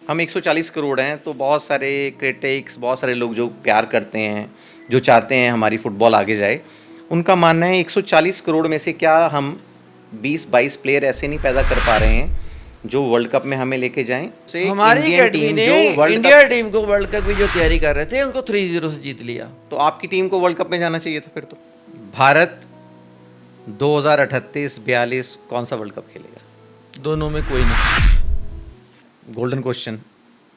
हम 140 करोड़ हैं, तो बहुत सारे क्रिटिक्स, बहुत सारे लोग जो प्यार करते हैं, जो चाहते हैं हमारी फुटबॉल आगे जाए, उनका मानना है 140 करोड़ में से क्या हम 20-22 प्लेयर ऐसे नहीं पैदा कर पा रहे हैं जो वर्ल्ड कप में हमें लेके जाएं। से हमारी इंडियन अकेडमी टीम ने जो वर्ल्ड इंडिया कप, टीम को वर्ल्ड कप की जो तैयारी कर रहे थे उनको 3-0 से जीत लिया। तो आपकी टीम को वर्ल्ड कप में जाना चाहिए था फिर तो। भारत 2038-42 कौन सा वर्ल्ड कप खेलेगा? दोनों में कोई नहीं। गोल्डन क्वेश्चन,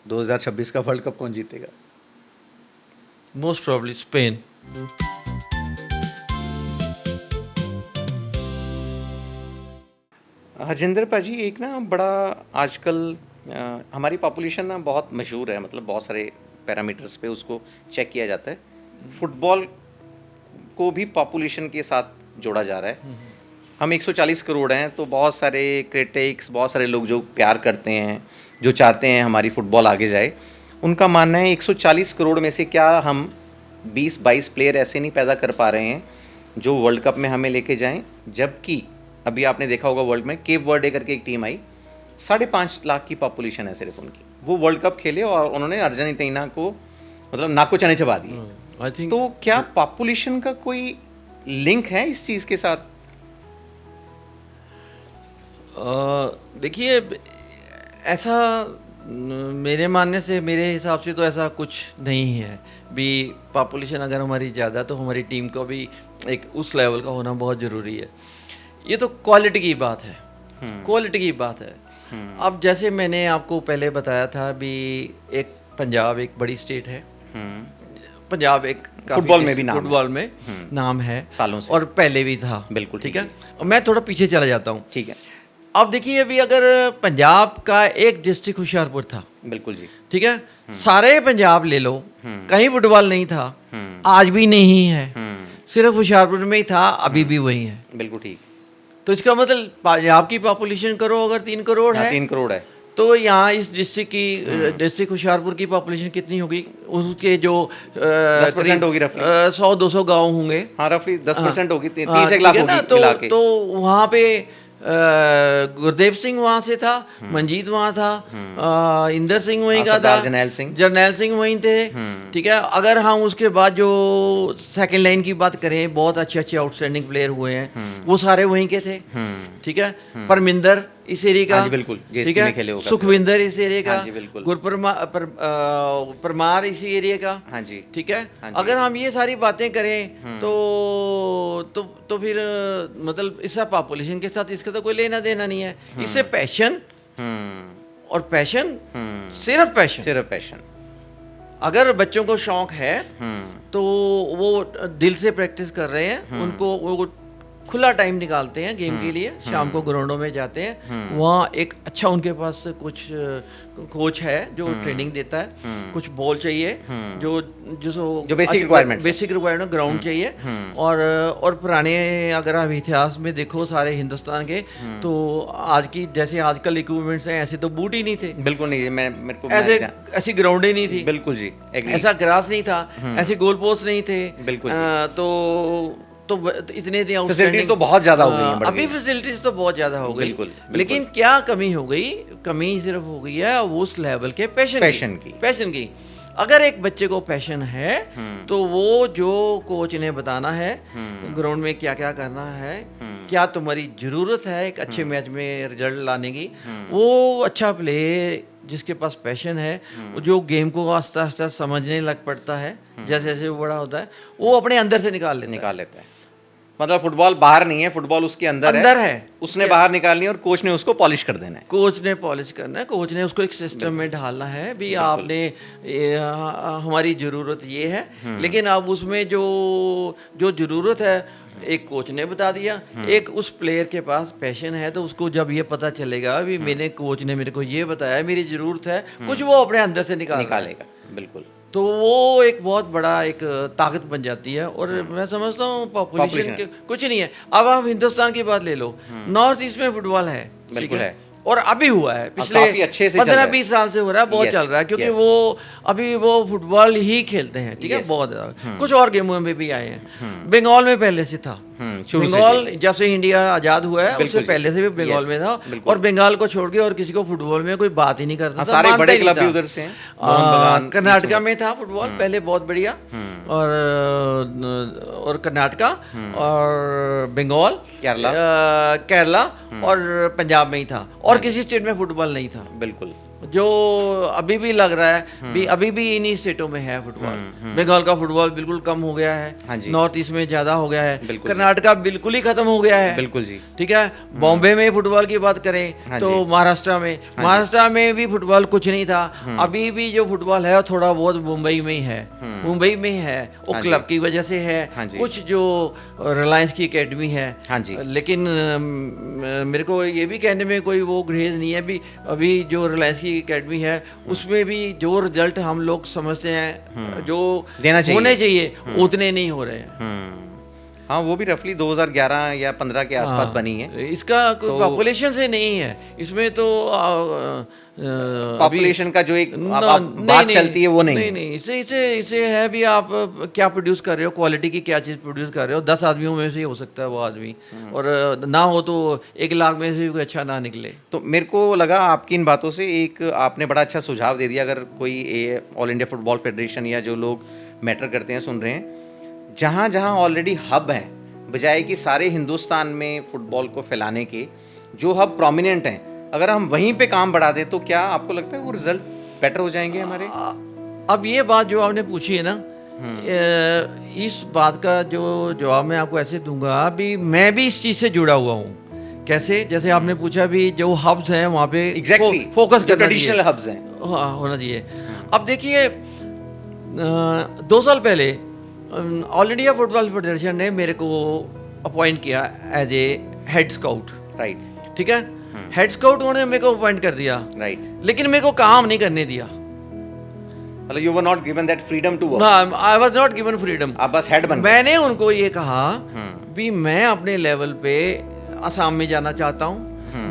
2026 का वर्ल्ड कप कौन जीतेगा? Most probably Spain. हरजिंदर पाजी, एक ना बड़ा आजकल हमारी पॉपुलेशन ना बहुत मशहूर है, मतलब बहुत सारे पैरामीटर्स पे उसको चेक किया जाता है। फुटबॉल को भी पॉपुलेशन के साथ जोड़ा जा रहा है। हम 140 करोड़ हैं, तो बहुत सारे क्रिटिक्स, बहुत सारे लोग जो प्यार करते हैं, जो चाहते हैं हमारी फुटबॉल आगे जाए, उनका मानना है 140 करोड़ में से क्या हम 20-22 प्लेयर ऐसे नहीं पैदा कर पा रहे हैं जो वर्ल्ड कप में हमें लेके जाएं। जबकि अभी आपने देखा होगा वर्ल्ड में केप वर्डे करके एक टीम आई, 5.5 लाख की पॉपुलेशन है सिर्फ उनकी। वो वर्ल्ड कप खेले और उन्होंने अर्जेंटीना को मतलब नाक को चने चबा दिए। आई थिंक तो क्या पॉपुलेशन का कोई लिंक है इस चीज़ के साथ? देखिए, ऐसा मेरे मानने से, मेरे हिसाब से तो ऐसा कुछ नहीं है भी। पॉपुलेशन अगर हमारी ज़्यादा तो हमारी टीम को भी एक उस लेवल का होना बहुत ज़रूरी है। ये तो क्वालिटी की बात है, क्वालिटी की बात है। अब जैसे मैंने आपको पहले बताया था भी, एक पंजाब एक बड़ी स्टेट है। पंजाब एक फुटबॉल में भी नाम फुटबॉल में नाम है सालों से, और पहले भी था। बिल्कुल ठीक है। और मैं थोड़ा पीछे चला जाता हूँ। ठीक है। अब देखिए, अभी अगर पंजाब का एक डिस्ट्रिक्ट होशियारपुर था, बिल्कुल जी। ठीक है, सारे पंजाब ले लो, कहीं फुटबॉल नहीं था, आज भी नहीं है, सिर्फ होशियारपुर में ही था, अभी भी वही है। बिल्कुल ठीक। तो इसका मतलब पंजाब की पॉपुलेशन करो अगर 3 करोड़ है, 3 करोड़ है, तो यहाँ इस डिस्ट्रिक्ट होशियारपुर की पॉपुलेशन कितनी होगी? उसके जो 10% होगी रफली। 100-200 गांव होंगे। हाँ, रफली 10% होगी, 30 हाँ, लाख ठीक है ना। होगी मिला के। तो वहाँ पे गुरदेव सिंह वहाँ से था, मंजीत वहाँ था, इंदर सिंह वहीं का था, जरनैल सिंह वहीं थे। ठीक है। अगर हम उसके बाद जो सेकंड लाइन की बात करें, बहुत अच्छे अच्छे आउटस्टैंडिंग प्लेयर हुए हैं, वो सारे वहीं के थे। ठीक है। परमिंदर इस एरिया का, बिल्कुल, ठीक है। सुखविंदर इस एरिया का, परमार इसी एरिया का। हाँ जी, ठीक है। अगर हम ये सारी बातें करें तो फिर मतलब इसका पॉपुलेशन के साथ इसका तो कोई लेना देना नहीं है। इससे पैशन और पैशन, सिर्फ पैशन। अगर बच्चों को शौक है तो वो दिल से प्रैक्टिस कर रहे हैं, उनको वो खुला टाइम निकालते हैं गेम के लिए, शाम को ग्राउंडों में जाते हैं, वहाँ एक अच्छा उनके पास कुछ कोच है जो ट्रेनिंग देता है, कुछ बॉल चाहिए, जो बेसिक रिक्वायरमेंट ग्राउंड चाहिए। और पुराने अगर आप इतिहास में देखो सारे हिंदुस्तान के, तो आज की जैसे आजकल इक्विपमेंट्स हैं, ऐसे तो बूट ही नहीं थे। बिल्कुल नहीं, मेरे को ऐसी ग्राउंड ही नहीं थी। बिल्कुल जी, ऐसा ग्रास नहीं था, ऐसे गोल पोस्ट नहीं थे। बिल्कुल। तो इतने फैसिलिटीज तो बहुत ज्यादा हो गई हैं, अभी फैसिलिटीज तो बहुत ज्यादा हो गई। बिल्कुल। लेकिन क्या कमी हो गई? कमी सिर्फ हो गई है उस लेवल के पैशन की। अगर एक बच्चे को पैशन है तो वो जो कोच ने बताना है ग्राउंड में क्या क्या करना है, क्या तुम्हारी जरूरत है एक अच्छे मैच में रिजल्ट लाने की, वो अच्छा प्ले जिसके पास पैशन है, जो गेम को आस्ते आस्ते समझने लग पड़ता है, जैसे जैसे वो बड़ा होता है, वो अपने अंदर से निकाल लेता है। मतलब फुटबॉल बाहर नहीं है, फुटबॉल उसके अंदर है। उसने बाहर निकालनी है और कोच ने उसको पॉलिश कर देना है। कोच ने उसको एक सिस्टम में ढालना है भी। आपने हमारी ज़रूरत ये है, लेकिन अब उसमें जो ज़रूरत है एक कोच ने बता दिया, एक उस प्लेयर के पास पैशन है, तो उसको जब ये पता चलेगा भी मैंने कोच ने मेरे को ये बताया, मेरी ज़रूरत है कुछ, वो अपने अंदर से निकालेगा। बिल्कुल। तो वो एक बहुत बड़ा एक ताकत बन जाती है। और मैं समझता हूँ पॉपुलेशन के कुछ नहीं है। अब आप हिंदुस्तान की बात ले लो, नॉर्थ ईस्ट में फुटबॉल है, बिल्कुल है, और अभी हुआ है पिछले 15-20 साल से हो रहा है, बहुत चल रहा है, क्योंकि वो अभी वो फुटबॉल ही खेलते हैं। ठीक है। बहुत ज़्यादा कुछ और गेमों में भी आए हैं। बंगाल में पहले से था, शुरू से बंगाल जब से इंडिया आजाद हुआ है उससे बिल्कुल जी। पहले से भी बंगाल Yes, में था, बिल्कुल। और बंगाल को छोड़ के और किसी को फुटबॉल में कोई बात ही नहीं करता था, सारे मानता बड़े ही नहीं क्लब भी था। उधर से हैं, मोहन बगान, कर्नाटका में था फुटबॉल पहले बहुत बढ़िया, और कर्नाटका और बंगाल, केरला। केरला और पंजाब में ही था, और किसी स्टेट में फुटबॉल नहीं था। बिल्कुल जो अभी भी लग रहा है भी अभी भी इन्हीं स्टेटों में है फुटबॉल। बंगाल का फुटबॉल बिल्कुल कम हो गया हाँ है, जी। नॉर्थ ईस्ट में ज़्यादा हो गया है, बिल्कुल कर्नाटका बिल्कुल ही खत्म हो गया है। बिल्कुल जी। ठीक है, बॉम्बे में फुटबॉल की बात करें हाँ तो जी। महाराष्ट्र में भी फुटबॉल कुछ नहीं था। अभी भी जो फुटबॉल है वो थोड़ा बहुत मुंबई में ही है, मुंबई में ही है, वो हाँ जी। क्लब की वजह से है। हाँ जी। कुछ जो रिलायंस की एकेडमी है, हाँ जी। लेकिन मेरे को ये भी कहने में कोई वो ग्रेज नहीं है भी, अभी जो रिलायंस की एकेडमी है उसमें भी जो रिजल्ट हम लोग समझते हैं जो देना चाहिए। होने चाहिए उतने नहीं हो रहे हैं। हाँ, वो भी रफली 2011 या 15 के आसपास बनी है। इसका कोई पॉपुलेशन से नहीं है, इसमें तो पॉपुलेशन का जो एक बात चलती है वो नहीं है। नहीं, इसे है भी आप क्या प्रोड्यूस कर रहे हो, क्वालिटी की क्या चीज़ प्रोड्यूस कर रहे हो। 10 आदमियों में से ही हो सकता है वो आदमी, और ना हो तो 1 लाख में से भी कोई अच्छा ना निकले। तो मेरे को लगा आपकी इन बातों से एक आपने बड़ा अच्छा सुझाव दे दिया। अगर कोई ऑल इंडिया फुटबॉल फेडरेशन या जो लोग मैटर करते हैं सुन रहे हैं, जहाँ जहाँ ऑलरेडी हब हैं, बजाय कि सारे हिंदुस्तान में फुटबॉल को फैलाने के, जो हब प्रोमिनेंट हैं, अगर हम वहीं पे काम बढ़ा दें तो क्या आपको लगता है वो रिजल्ट बेटर हो जाएंगे हमारे? अब ये बात जो आपने पूछी है ना, इस बात का जो जवाब मैं आपको ऐसे दूंगा भी, मैं भी इस चीज़ से जुड़ा हुआ हूँ। कैसे? जैसे आपने पूछा भी जो हब्स हैं वहाँ पे एग्जैक्टली फोकस करना ट्रेडिशनल चाहिए। हब्स हैं, हाँ, होना चाहिए। अब देखिए 2 साल पहले ऑल इंडिया फुटबॉल फेडरेशन ने मेरे को अपॉइंट किया as a head scout. Right ठीक है, हेड स्काउट उन्होंने मेरे को अपॉइंट कर दिया, राइट। लेकिन मेरे को काम नहीं करने दिया। मतलब you were not given that freedom to work, ना, I was not given freedom. आप बस हेड बन गए। मैंने उनको ये कहा भी मैं अपने लेवल पे असम में जाना चाहता हूँ,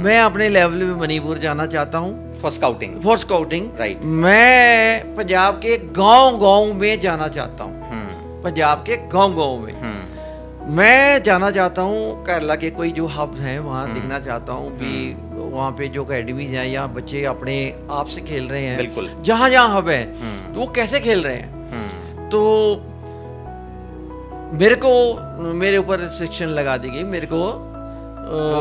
मैं अपने लेवल पे मणिपुर जाना चाहता हूँ फॉर स्काउटिंग। राइट। मैं पंजाब के गांव में जाना चाहता हूँ, पंजाब के गांव में मैं जाना चाहता हूँ। केरला के कोई जो हब हैं वहाँ दिखना चाहता हूँ भी, वहाँ पे जो अकेडमीज हैं या बच्चे अपने आप से खेल रहे हैं, बिल्कुल। जहाँ जहाँ हब है तो वो कैसे खेल रहे हैं। तो मेरे ऊपर रिस्ट्रिक्शन लगा दी गई, मेरे को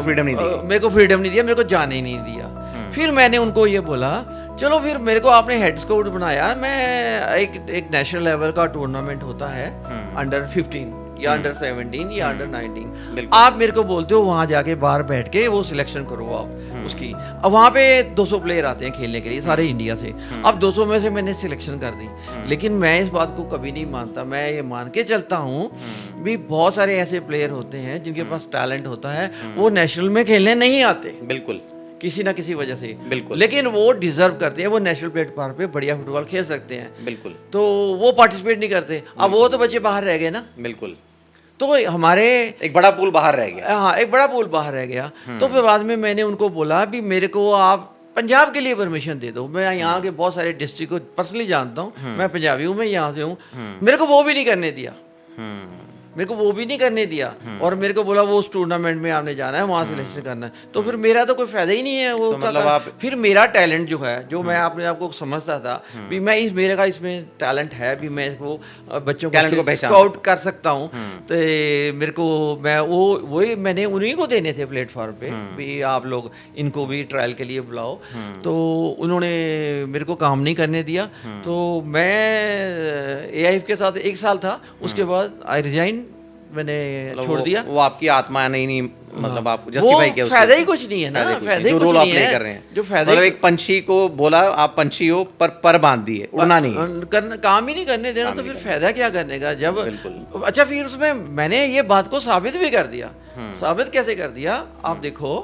फ्रीडम नहीं दी, मेरे को फ्रीडम नहीं दिया, मेरे को जाने ही नहीं दिया। फिर मैंने उनको ये बोला चलो फिर मेरे को आपने हेड स्काउट बनाया, मैं एक नेशनल लेवल का टूर्नामेंट होता है अंडर 15 या अंडर 17 या अंडर 19, आप मेरे को बोलते हो वहाँ जाके बाहर बैठ के वो सिलेक्शन करो आप उसकी। अब वहाँ पे 200 प्लेयर आते हैं खेलने के लिए सारे इंडिया से। अब 200 में से मैंने सिलेक्शन कर दी, लेकिन मैं इस बात को कभी नहीं मानता। मैं ये मान के चलता हूँ भी बहुत सारे ऐसे प्लेयर होते हैं जिनके पास टैलेंट होता है, वो नेशनल में खेलने नहीं आते बिल्कुल, किसी ना किसी वजह से, बिल्कुल, लेकिन वो डिजर्व करते हैं, वो नेशनल प्लेटफॉर्म पे बढ़िया फुटबॉल खेल सकते हैं। बिल्कुल, तो वो पार्टिसिपेट नहीं करते। अब वो तो बच्चे बाहर रह गए ना, बिल्कुल। तो हमारे एक बड़ा पूल बाहर रह गया। हाँ, एक बड़ा पूल बाहर रह गया। तो फिर बाद में मैंने उनको बोला भी मेरे को आप पंजाब के लिए परमिशन दे दो। मैं यहाँ के बहुत सारे डिस्ट्रिक्ट को पर्सनली जानता हूँ, मैं पंजाबी हूँ, मैं यहाँ से हूँ। मेरे को वो भी नहीं करने दिया, मेरे को वो भी नहीं करने दिया, और मेरे को बोला वो उस टूर्नामेंट में आपने जाना है, वहाँ सिलेक्शन करना है। तो फिर मेरा तो कोई फायदा ही नहीं है वो। तो मतलब आप फिर मेरा टैलेंट जो है, जो मैं अपने आप को समझता था भी मैं मेरे का इसमें टैलेंट है भी, मैं इसको बच्चों को स्काउट कर सकता हूँ। तो मेरे को वही मैंने उन्हीं को देने थे प्लेटफॉर्म पे भी आप लोग इनको भी ट्रायल के लिए बुलाओ। तो उन्होंने मेरे को काम नहीं करने दिया। तो मैं AIF के साथ 1 साल था, उसके बाद आई रिजाइन, मैंने छोड़ दिया। वो आपकी आत्मा नहीं मतलब आप जस्टिफाई किया, फायदा ही कुछ नहीं है ना, फायदा ही कुछ नहीं है कर रहे हैं जो फायदा। मतलब एक पंछी को बोला आप पंछी हो पर बांध दिए, उड़ना नहीं, काम ही नहीं करने देना, तो फिर फायदा क्या करने का जब। अच्छा, फिर उसमें मैंने ये बात को साबित भी कर दिया। साबित कैसे कर दिया आप देखो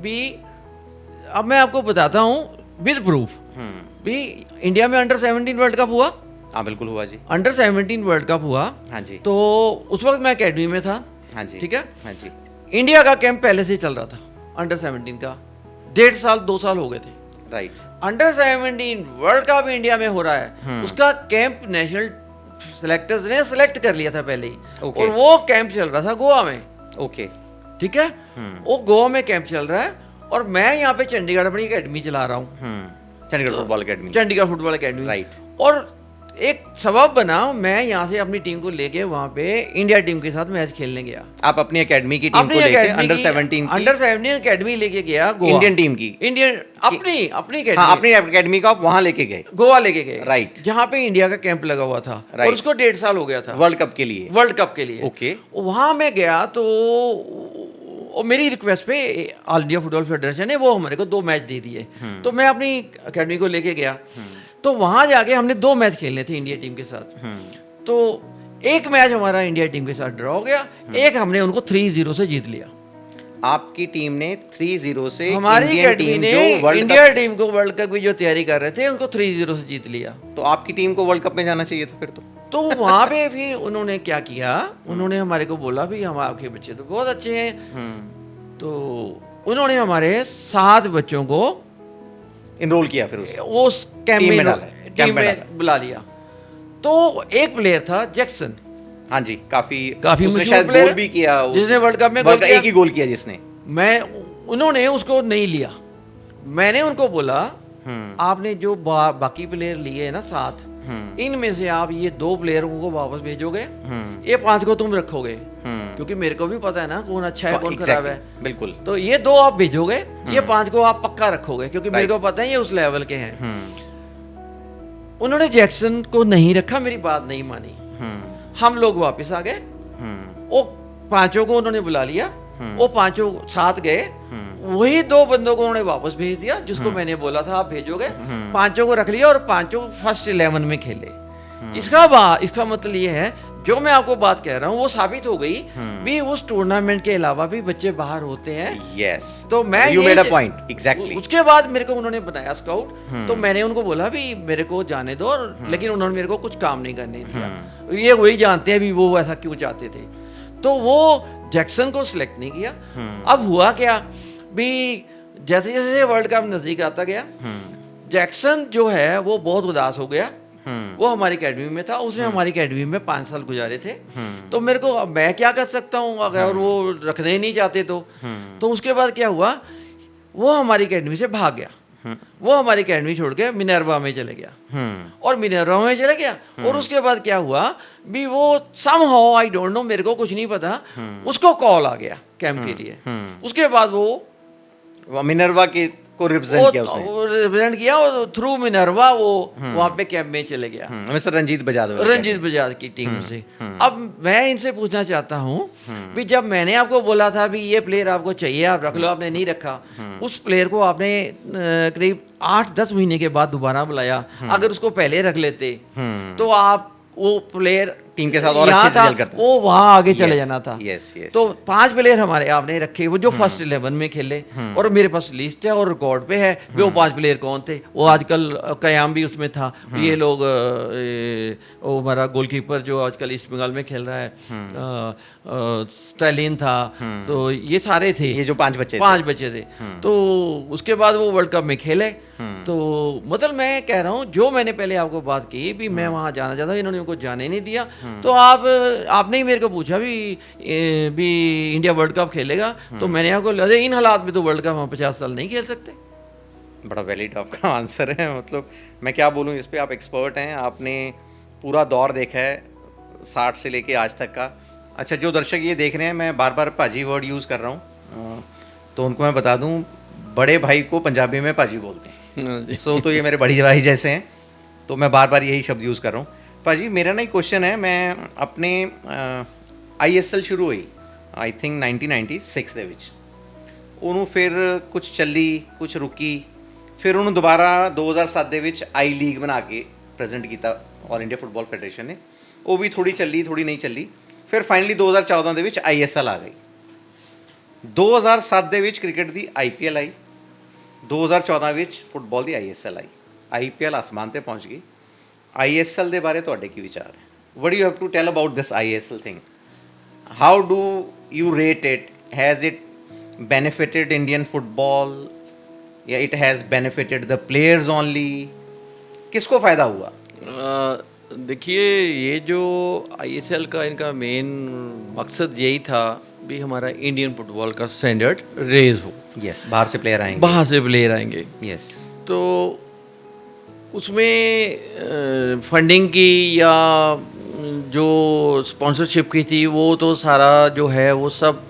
भी, अब मैं आपको बताता हूँ विद प्रूफ भी। इंडिया में अंडर 17 वर्ल्ड कप हुआ। हाँ बिल्कुल हुआ जी, अंडर 17 वर्ल्ड कप हुआ। हाँ जी। तो उस वक्त मैं अकेडमी में था। हाँ जी, ठीक है। हाँ जी। इंडिया का कैंप पहले से ही चल रहा था अंडर 17 का, 1.5 साल 2 साल हो गए थे। Right. Under 17 world cup India में हो रहा है, उसका कैंप नेशनल सेलेक्टर्स ने सेलेक्ट कर लिया था पहले ही, Okay. और वो कैंप चल रहा था गोवा में, ओके। ठीक है। वो गोवा में कैंप चल रहा है और मैं यहाँ पे चंडीगढ़ अपनी एकेडमी चला रहा हूँ, Chandigarh football academy. Chandigarh football academy. Right. और एक सबब बना, मैं यहाँ से अपनी टीम को लेके वहाँ पे इंडिया टीम के साथ मैच खेलने गया। आप अपनी एकेडमी की टीम अपनी को लेके academy अंडर की- 17 की अंडर 17 एकेडमी लेके गया गोवा, इंडियन टीम की, इंडियन अपनी हाँ academy, अपनी एकेडमी को आप वहां लेके गए गोवा लेके गए, Right. जहाँ पे इंडिया का कैंप लगा हुआ था, Right. और उसको 1.5 साल हो गया था वर्ल्ड कप के लिए। वर्ल्ड कप के लिए। ओके। वहाँ मैं गया तो और मेरी रिक्वेस्ट पे ऑल इंडिया फुटबॉल फेडरेशन ने वो हमारे को 2 मैच दे दिए, तो मैं अपनी एकेडमी को लेके गया। तो वहाँ जाके हमने 2 मैच खेलने थे इंडिया टीम के साथ। तो एक मैच हमारा इंडिया टीम के साथ ड्रॉ हो गया, एक हमने उनको 3-0 से जीत लिया। आपकी टीम ने 3-0 से हमारी इंडियन एकेडमी टीम ने जो वर्ल्ड इंडिया टीम को वर्ल्ड कप की जो तैयारी कर रहे थे उनको 3-0 से जीत लिया। कप, तो आपकी टीम को वर्ल्ड कप में जाना चाहिए था फिर तो वहाँ पे फिर उन्होंने क्या किया, उन्होंने हमारे को बोला भी हम आपके बच्चे तो बहुत अच्छे हैं, तो उन्होंने हमारे 7 बच्चों को इनरोल किया फिर उस उस कैंप टीम में में डाला, टीम कैंप में में डाला। बुला लिया। तो एक प्लेयर था जैक्सन, हाँ जी, काफी काफी उसने मशहूर शायद player, गोल भी किया जिसने वर्ल्ड कप में गोल वर्ल्ड किया। एक ही गोल किया जिसने। मैं उन्होंने उसको नहीं लिया। मैंने उनको बोला आपने जो बाकी प्लेयर लिए हैं ना 7, इनमें से आप ये 2 प्लेयरों को वापस भेजोगे, ये 5 को तुम रखोगे, क्योंकि मेरे को भी पता है ना कौन अच्छा है कौन खराब है। बिल्कुल। तो ये 2 आप भेजोगे, ये 5 को आप पक्का रखोगे, क्योंकि मेरे को पता है ये उस लेवल के हैं। उन्होंने जैक्सन को नहीं रखा, मेरी बात नहीं मानी। हम लोग वापस आ गए, वो 5 को उन्होंने बुला लिया, वो 5 साथ गए, वही 2 बंदों को उन्होंने वापस भेज दिया जिसको मैंने बोला था आप भेजोगे। 5 को रख लिया और 5 फर्स्ट 11 में खेले। इसका मतलब ये है, जो मैं आपको बात कह रहा हूँ वो साबित हो गई भी उस टूर्नामेंट के अलावा भी बच्चे बाहर होते हैं। यस, तो मैं यू ये मेड अ पॉइंट एग्जैक्टली। उसके बाद मेरे को उन्होंने बनाया स्काउट, तो मैंने उनको बोला भी मेरे को जाने दो, लेकिन उन्होंने मेरे को कुछ काम नहीं करने दिया। ये वही जानते हैं भी वो ऐसा क्यों चाहते थे। तो वो जैक्सन को सिलेक्ट नहीं किया। अब हुआ क्या भी, जैसे जैसे वर्ल्ड कप नजदीक आता गया, जैक्सन जो है वो बहुत उदास हो गया। वो हमारी एकेडमी में था, उसने हमारी एकेडमी में 5 साल गुजारे थे। तो मेरे को अब मैं क्या कर सकता हूँ अगर वो रखने ही नहीं चाहते तो उसके बाद क्या हुआ, वो हमारी एकेडमी से भाग गया। वो हमारी एकेडमी छोड़ के मिनर्वा में चले गया, और मिनर्वा में चले गया। और उसके बाद क्या हुआ भी, वो समहाउ आई डोंट नो, मेरे को कुछ नहीं पता, उसको कॉल आ गया कैंप के लिए। उसके बाद वो मिनर्वा के को रिप्रेजेंट किया उसने, रिप्रेजेंट किया, और थ्रू मिनर्वा वो वहाँ पे कैंप में चले गया, मिस्टर रंजीत बजाज। रंजीत बजाज की टीम से। अब मैं इनसे पूछना चाहता हूँ भी, जब मैंने आपको बोला था भी ये प्लेयर आपको चाहिए आप रख लो, आपने नहीं रखा। उस प्लेयर को आपने करीब 8-10 महीने के बाद दोबारा बुलाया। अगर उसको पहले रख लेते तो आप वो प्लेयर टीम के साथ और अच्छे से खेल करता, वो वहां आगे चले जाना था। तो 5 प्लेयर हमारे आपने रखे, वो जो फर्स्ट 11 में खेले, और मेरे पास लिस्ट है और रिकॉर्ड पे है वो 5 प्लेयर कौन थे। वो आजकल कयाम भी उसमें था, ये लोग वो हमारा गोलकीपर जो आजकल ईस्ट बंगाल में खेल रहा है, स्टालिन था। तो ये सारे थे, ये जो 5 बच्चे थे। तो उसके बाद वो वर्ल्ड कप में खेले। तो मतलब मैं कह रहा हूँ, जो मैंने पहले आपको बात की भी मैं वहाँ जाना चाहता, इन्होंने उनको जाने नहीं दिया। तो आपने ही मेरे को पूछा भी इंडिया वर्ल्ड कप खेलेगा, तो मैंने आपको लगे इन हालात में तो वर्ल्ड कप हम 50 साल नहीं खेल सकते। बड़ा वैलिड आपका आंसर है, मतलब मैं क्या बोलूँ इस पे, आप एक्सपर्ट हैं, आपने पूरा दौर देखा है 60 से लेके आज तक का। अच्छा, जो दर्शक ये देख रहे हैं, मैं बार बार पाजी वर्ड यूज़ कर रहा हूँ, तो उनको मैं बता दूँ, बड़े भाई को पंजाबी में पाजी बोलते हैं। सो तो ये मेरे बड़ी भाई जैसे हैं, तो मैं बार बार यही शब्द यूज़ कर रहा हूँ। भाजी मेरा ना एक क्वेश्चन है, मैं अपने ISL शुरू हुई आई थिंक 1996 ਦੇ ਵਿੱਚ, ਉਹਨੂੰ ਫਿਰ ਕੁਝ ਚੱਲੀ ਕੁਝ ਰੁਕੀ, ਫਿਰ ਉਹਨੂੰ ਦੁਬਾਰਾ 2007 ਦੇ ਵਿੱਚ ਆਈ ਲੀਗ ਬਣਾ ਕੇ ਪ੍ਰੈਜ਼ੈਂਟ ਕੀਤਾ ਆਲ ਇੰਡੀਆ ਫੁੱਟਬਾਲ ਫੈਡਰੇਸ਼ਨ ਨੇ। ਉਹ ਵੀ ਥੋੜੀ ਚੱਲੀ ਥੋੜੀ ਨਹੀਂ ਚੱਲੀ, ਫਿਰ ਫਾਈਨਲੀ 2014 ਦੇ ਵਿੱਚ ISL ਆ ਗਈ। 2007 ਦੇ ਵਿੱਚ ਕ੍ਰਿਕਟ ਦੀ IPL ਆਈ, 2014 ਵਿੱਚ ਫੁੱਟਬਾਲ ਦੀ ISL ਆਈ। IPL ਆਸਮਾਨ ਤੇ ਪਹੁੰਚ ਗਈ। ISL ਦੇ ਬਾਰੇ ਤੁਹਾਡੇ ਕੀ ਵਿਚਾਰ ਹੈ? What do you have to tell about this ISL thing? How do you rate it? Has it benefited Indian football? Yeah, it has benefited the players only? किसको फ़ायदा हुआ? देखिए, ये जो आईएसएल का इनका मेन मकसद यही था भी हमारा इंडियन फुटबॉल का स्टैंडर्ड रेज हो। यस, बाहर से प्लेयर आएंगे। बाहर से प्लेयर आएंगे। यस। तो उसमें फंडिंग की या जो स्पॉन्सरशिप की थी वो तो सारा जो है वो सब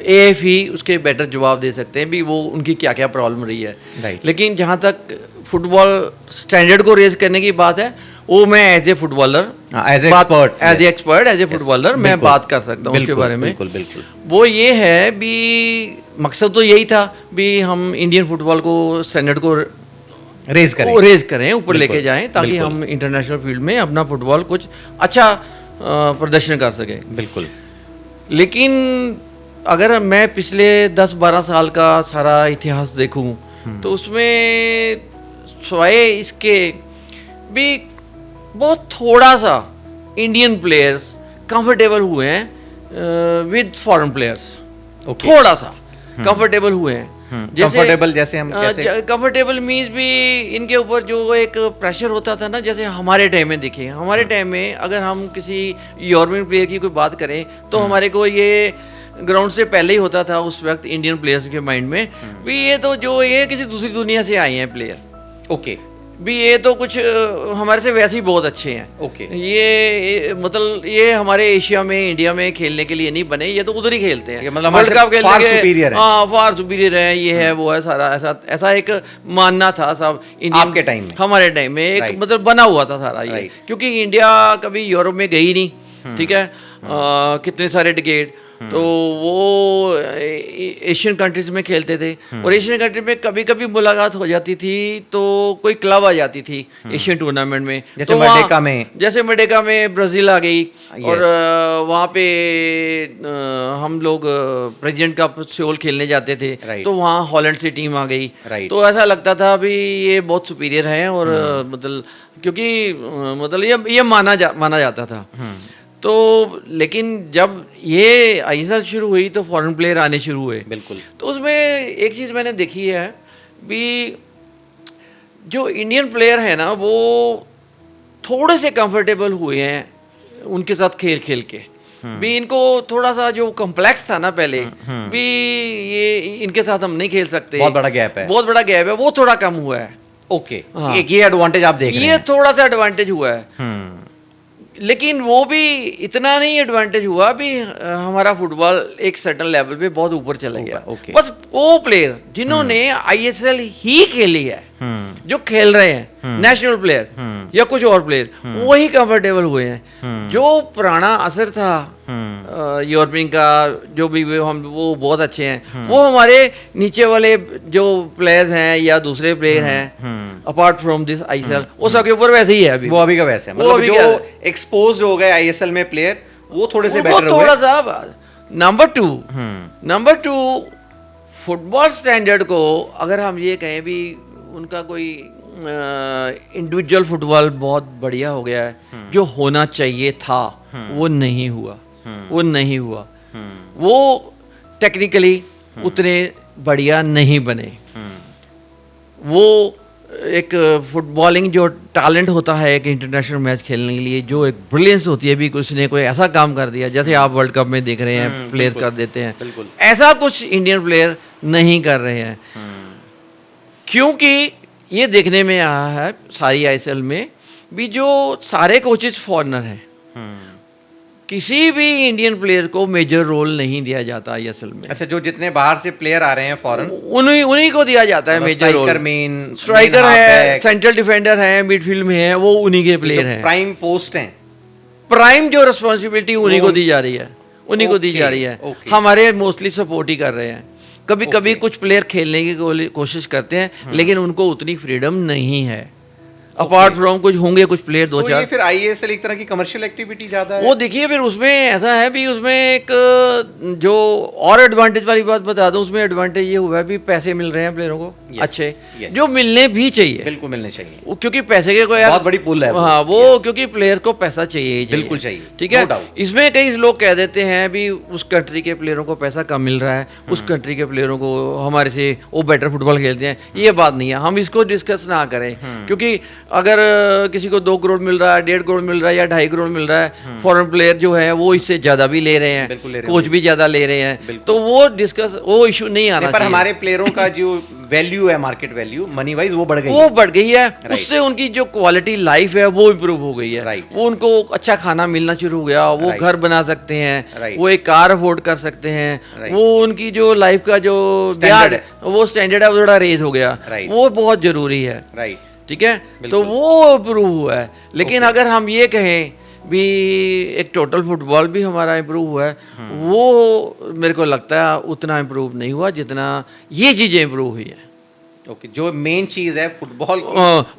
एएफ ही उसके बेटर जवाब दे सकते हैं भी वो उनकी क्या क्या प्रॉब्लम रही है। Right. लेकिन जहाँ तक फुटबॉल स्टैंडर्ड को रेज करने की बात है वो मैं as a footballer, as a footballer मैं बात कर सकता हूँ उसके बारे में। बिल्कुल बिल्कुल। वो ये है भी मकसद तो यही था भी हम इंडियन फुटबॉल को स्टैंडर्ड को रेज करें, ऊपर लेके जाएं ताकि हम इंटरनेशनल फील्ड में अपना फुटबॉल कुछ अच्छा प्रदर्शन कर सकें। बिल्कुल। लेकिन अगर मैं पिछले 10-12 साल का सारा इतिहास देखूं तो उसमें स्वाय इसके भी बहुत थोड़ा सा इंडियन प्लेयर्स कंफर्टेबल हुए हैं विद फॉरेन प्लेयर्स। थोड़ा सा कंफर्टेबल हुए हैं। कंफर्टेबल जैसे हम कैसे? कंफर्टेबल मीन्स भी इनके ऊपर जो एक प्रेशर होता था ना, जैसे हमारे टाइम में देखिए, हमारे टाइम में अगर हम किसी यूरोपियन प्लेयर की कोई बात करें तो हमारे को ये ग्राउंड से पहले ही होता था उस वक्त इंडियन प्लेयर्स के माइंड में भी ये तो जो ये किसी दूसरी दुनिया से आए हैं प्लेयर। ओके। भी ये तो कुछ हमारे से वैसे ही बहुत अच्छे हैं। ओके। ये मतलब ये हमारे एशिया में, इंडिया में खेलने के लिए नहीं बने, ये तो उधर ही खेलते हैं। मतलब वर्ल्ड कप खेलने फार सुपीरियर है। हाँ, फार सुपीरियर है, ये है वो है, सारा ऐसा एक मानना था सब इंडियन आपके टाइम में। हमारे टाइम में एक मतलब बना हुआ था सारा ये, क्योंकि इंडिया कभी यूरोप में गई नहीं। ठीक है, कितने सारे डिकेड तो वो एशियन कंट्रीज में खेलते थे और एशियन कंट्री में कभी कभी मुलाकात हो जाती थी तो कोई क्लब आ जाती थी एशियन टूर्नामेंट में, जैसे तो मडेका में ब्राजील आ गई। और वहाँ पे हम लोग प्रेसिडेंट कप सियोल खेलने जाते थे तो वहाँ हॉलैंड से टीम आ गई। तो ऐसा लगता था भी ये बहुत सुपीरियर है और मतलब क्योंकि मतलब ये माना जाता था। तो लेकिन जब ये आईएसएल शुरू हुई तो फॉरेन प्लेयर आने शुरू हुए। बिल्कुल। तो उसमें एक चीज़ मैंने देखी है भी जो इंडियन प्लेयर है ना वो थोड़े से कंफर्टेबल हुए हैं उनके साथ खेल के भी। इनको थोड़ा सा जो कॉम्प्लेक्स था ना पहले भी, ये इनके साथ हम नहीं खेल सकते, बहुत बड़ा गैप है, वो थोड़ा कम हुआ है। ओके। एक ये एडवांटेज आप देख रहे हैं। ये थोड़ा सा एडवांटेज हुआ है। लेकिन वो भी इतना नहीं एडवांटेज हुआ भी हमारा फुटबॉल एक सर्टेन लेवल पे बहुत ऊपर चला गया। बस वो प्लेयर जिन्होंने आईएसएल ही खेली है, जो खेल रहे हैं नेशनल प्लेयर या कुछ और प्लेयर, वही कंफर्टेबल हुए हैं। जो पुराना असर था यूरोपियन का, जो भी वो बहुत अच्छे हैं, वो हमारे नीचे वाले जो प्लेयर्स हैं या दूसरे प्लेयर हैं अपार्ट फ्रॉम दिस आईएसएल, वो सबके ऊपर वैसे ही है अभी। वो अभी का वैसे है, मतलब जो एक्सपोज हो गए आईएसएल में प्लेयर वो थोड़े से बेटर हुए। थोड़ा सा नंबर टू फुटबॉल स्टैंडर्ड को अगर हम ये कहें भी उनका कोई इंडिविजुअल फुटबॉल बहुत बढ़िया हो गया है, जो होना चाहिए था वो नहीं हुआ। वो टेक्निकली उतने बढ़िया नहीं बने। वो एक फुटबॉलिंग जो टैलेंट होता है एक इंटरनेशनल मैच खेलने के लिए, जो एक ब्रिलियंस होती है भी, उसने कोई ऐसा काम कर दिया जैसे आप वर्ल्ड कप में देख रहे हैं प्लेयर कर देते हैं, ऐसा कुछ इंडियन प्लेयर नहीं कर रहे हैं। क्योंकि ये देखने में आया है सारी आईएसएल में भी जो सारे कोचेस फॉरेनर हैं, किसी भी इंडियन प्लेयर को मेजर रोल नहीं दिया जाता आईएसएल में। अच्छा, जो जितने बाहर से प्लेयर आ रहे हैं फॉरेन, उन्हीं को दिया जाता है मेजर रोल। स्ट्राइकर है, सेंट्रल डिफेंडर है, मिडफील्ड में है, वो उन्हीं के प्लेयर हैं। प्राइम पोस्ट हैं, प्राइम जो रिस्पॉन्सिबिलिटी उन्हीं को दी जा रही है, हमारे मोस्टली सपोर्ट ही कर रहे हैं। कभी कभी कुछ प्लेयर खेलने की कोशिश करते हैं लेकिन उनको उतनी फ्रीडम नहीं है। अपार्ट फ्रॉम कुछ होंगे कुछ प्लेयर दो चार। फिर आईएसएल एक तरह की कमर्शियल एक्टिविटी ज़्यादा है। वो देखिए फिर उसमें ऐसा है भी उसमें एक जो और एडवांटेज वाली बात बता दूं, उसमें एडवांटेज ये हुआ है भी पैसे मिल रहे हैं प्लेयरों को अच्छे। Yes. जो मिलने भी चाहिए, बिल्कुल मिलने चाहिए, क्योंकि पैसे के कोई बहुत बड़ी पुल है वो। हाँ वो क्योंकि प्लेयर को पैसा चाहिए ही बिल्कुल चाहिए, ठीक है। no doubt। इसमें कई लोग कह देते हैं भी उस कंट्री के प्लेयरों को पैसा कम मिल रहा है, उस कंट्री के प्लेयरों को हमारे से वो बेटर फुटबॉल खेलते हैं। ये बात नहीं है, हम इसको डिस्कस ना करें, क्योंकि अगर किसी को 2 करोड़ मिल रहा है, 1.5 करोड़ मिल रहा है या 2.5 करोड़ मिल रहा है, फॉरेन प्लेयर जो है वो इससे ज़्यादा भी ले रहे हैं, कोच भी ज़्यादा ले रहे हैं, तो वो डिस्कस वो इशू नहीं आना पर चाहिए। हमारे प्लेयरों का जो वैल्यू है, मार्केट वैल्यू मनी वाइज, वो बढ़ गई वो बढ़ गई है, उससे उनकी जो क्वालिटी लाइफ है वो इम्प्रूव हो गई है, वो उनको अच्छा खाना मिलना शुरू हो गया, वो घर बना सकते हैं, वो एक कार अफोर्ड कर सकते हैं, वो उनकी जो लाइफ का जो ब्याज वो स्टैंडर्ड है वो थोड़ा रेज हो गया, वो बहुत जरूरी है, ठीक है। तो वो इम्प्रूव हुआ है। लेकिन अगर हम ये कहें भी एक टोटल फुटबॉल भी हमारा इम्प्रूव हुआ है, वो मेरे को लगता है उतना इम्प्रूव नहीं हुआ जितना ये चीज़ें इम्प्रूव हुई है। ओके, जो मेन चीज है फुटबॉल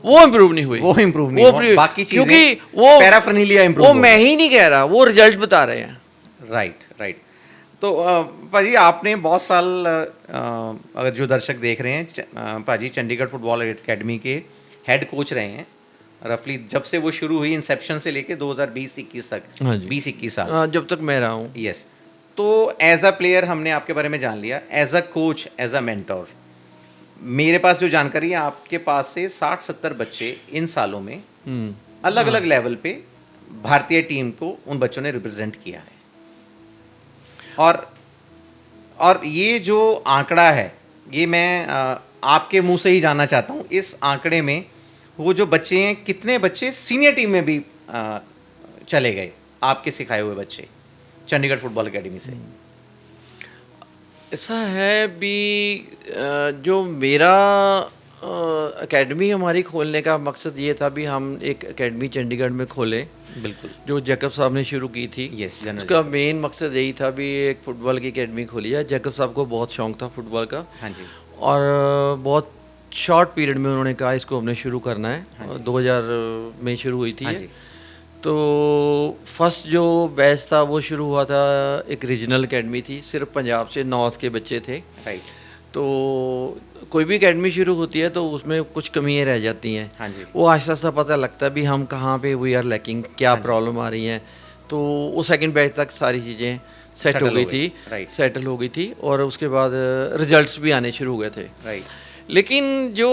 वो इम्प्रूव नहीं हुई, वो इम्प्रूव नहीं हुआ, बाकी चीजें क्योंकि वो पैराफर्नीलिया इम्प्रूव, वो मैं ही नहीं कह रहा, वो रिजल्ट बता रहे हैं। राइट। तो पाजी आपने बहुत साल अगर जो दर्शक देख रहे हैं, पाजी चंडीगढ़ फुटबॉल एकेडमी के हेड कोच रहे हैं रफली जब से वो शुरू हुई, इंसेप्शन से लेके 2020-21 तक, 20-21 साल जब तक मैं रहा हूँ। यस। तो एज अ प्लेयर हमने आपके बारे में जान लिया, as a coach, as a mentor, मेरे पास जो जानकारी है आपके पास से 60-70 बच्चे इन सालों में अलग अलग लेवल पे भारतीय टीम को उन बच्चों ने रिप्रेजेंट किया है। और ये जो आंकड़ा है, ये मैं आपके मुंह से ही जानना चाहता हूँ, इस आंकड़े में वो जो बच्चे हैं, कितने बच्चे सीनियर टीम में भी चले गए, आपके सिखाए हुए बच्चे चंडीगढ़ फुटबॉल एकेडमी से? ऐसा है भी जो मेरा एकेडमी हमारी खोलने का मकसद ये था भी हम एक एकेडमी चंडीगढ़ में खोलें, बिल्कुल, जो जैकब साहब ने शुरू की थी। यस, उसका मेन मकसद यही था भी एक फुटबॉल की एकेडमी खोली है। जैकब साहब को बहुत शौक था फुटबॉल का, हाँ जी, और बहुत शॉर्ट पीरियड में उन्होंने कहा इसको हमने शुरू करना है। हाँ 2000 में शुरू हुई थी। हाँ जी। तो फर्स्ट जो बैच था वो शुरू हुआ था, एक रीजनल एकेडमी थी, सिर्फ पंजाब से नॉर्थ के बच्चे थे। राइट। तो कोई भी एकेडमी शुरू होती है तो उसमें कुछ कमियाँ रह जाती हैं। हाँ जी। वो आहिस्ता आहिस्ता पता लगता है भी हम कहाँ पे वी आर लैकिंग, क्या प्रॉब्लम आ रही हैं। तो वो सेकंड बैच तक सारी चीज़ें सेट हो गई थी, सेटल हो गई थी, और उसके बाद रिजल्ट्स भी आने शुरू हो गए थे। राइट। लेकिन जो